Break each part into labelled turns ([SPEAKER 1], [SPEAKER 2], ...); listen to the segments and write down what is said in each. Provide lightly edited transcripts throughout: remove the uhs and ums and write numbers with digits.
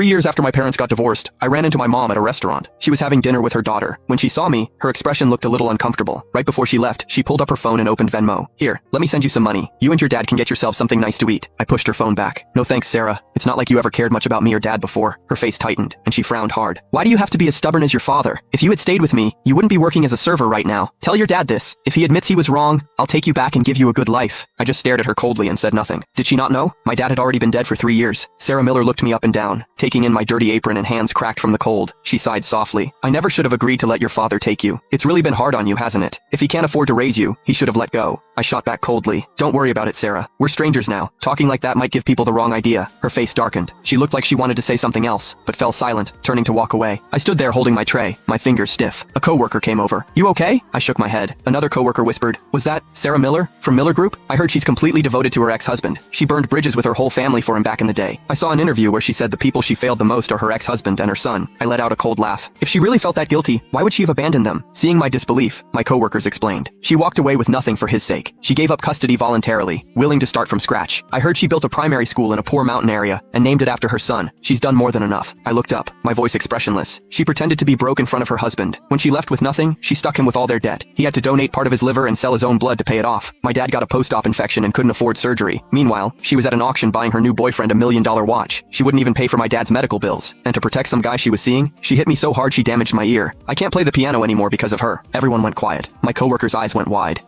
[SPEAKER 1] 3 years after my parents got divorced, I ran into my mom at a restaurant. She was having dinner with her daughter. When she saw me, her expression looked a little uncomfortable. Right before she left, she pulled up her phone and opened Venmo. Here, let me send you some money. You and your dad can get yourself something nice to eat. I pushed her phone back. No thanks, Sarah. It's not like you ever cared much about me or dad before. Her face tightened, and she frowned hard. Why do you have to be as stubborn as your father? If you had stayed with me, you wouldn't be working as a server right now. Tell your dad this. If he admits he was wrong, I'll take you back and give you a good life. I just stared at her coldly and said nothing. Did she not know? My dad had already been dead for 3 years. Sarah Miller looked me up and down, taking in my dirty apron and hands cracked from the cold. She sighed softly. I never should have agreed to let your father take you. It's really been hard on you, hasn't it? If he can't afford to raise you, he should have let go. I shot back coldly. Don't worry about it, Sarah. We're strangers now. Talking like that might give people the wrong idea. Her face darkened. She looked like she wanted to say something else, but fell silent, turning to walk away. I stood there holding my tray, my fingers stiff. A coworker came over. You okay? I shook my head. Another coworker whispered, was that Sarah Miller from Miller Group? I heard she's completely devoted to her ex-husband. She burned bridges with her whole family for him back in the day. I saw an interview where she said the people she failed the most are her ex-husband and her son. I let out a cold laugh. If she really felt that guilty, why would she have abandoned them? Seeing my disbelief, my coworkers explained. She walked away with nothing for his sake. She gave up custody voluntarily, willing to start from scratch. I heard she built a primary school in a poor mountain area and named it after her son. She's done more than enough. I looked up, my voice expressionless. She pretended to be broke in front of her husband. When she left with nothing, she stuck him with all their debt. He had to donate part of his liver and sell his own blood to pay it off. My dad got a post-op infection and couldn't afford surgery. Meanwhile, she was at an auction buying her new boyfriend a $1 million watch. She wouldn't even pay for my dad's medical bills. And to protect some guy she was seeing, she hit me so hard she damaged my ear. I can't play the piano anymore because of her. Everyone went quiet. My coworker's eyes went wide.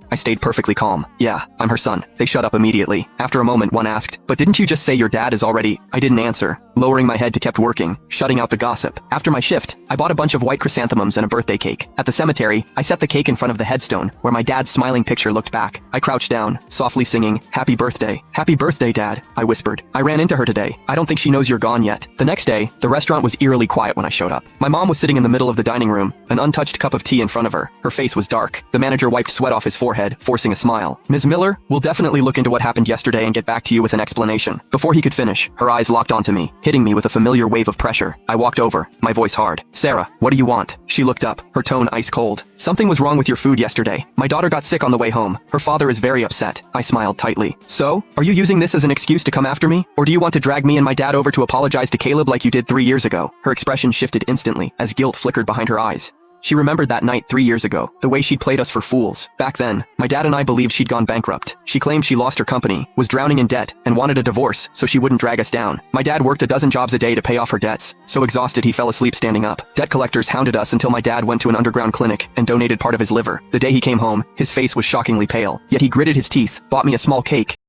[SPEAKER 1] I stayed perfectly calm. Yeah, I'm her son. They shut up immediately. After a moment, one asked, but didn't you just say your dad is already... I didn't answer. Lowering my head to kept working, shutting out the gossip. After my shift, I bought a bunch of white chrysanthemums and a birthday cake. At the cemetery, I set the cake in front of the headstone, where my dad's smiling picture looked back. I crouched down, softly singing, Happy birthday. Happy birthday, Dad, I whispered. I ran into her today. I don't think she knows you're gone yet. The next day, the restaurant was eerily quiet when I showed up. My mom was sitting in the middle of the dining room, an untouched cup of tea in front of her. Her face was dark. The manager wiped sweat off his forehead, forcing a smile. Ms. Miller, we'll definitely look into what happened yesterday and get back to you with an explanation. Before he could finish, her eyes locked onto me, hitting me with a familiar wave of pressure. I walked over, my voice hard. Sarah, what do you want? She looked up, her tone ice cold. Something was wrong with your food yesterday. My daughter got sick on the way home. Her father is very upset. I smiled tightly. So, are you using this as an excuse to come after me? Or do you want to drag me and my dad over to apologize to Caleb like you did 3 years ago? Her expression shifted instantly, as guilt flickered behind her eyes. She remembered that night 3 years ago, the way she'd played us for fools. Back then, my dad and I believed she'd gone bankrupt. She claimed she lost her company, was drowning in debt, and wanted a divorce so she wouldn't drag us down. My dad worked a dozen jobs a day to pay off her debts. So exhausted he fell asleep standing up. Debt collectors hounded us until my dad went to an underground clinic and donated part of his liver. The day he came home, his face was shockingly pale. Yet he gritted his teeth, bought me a small cake,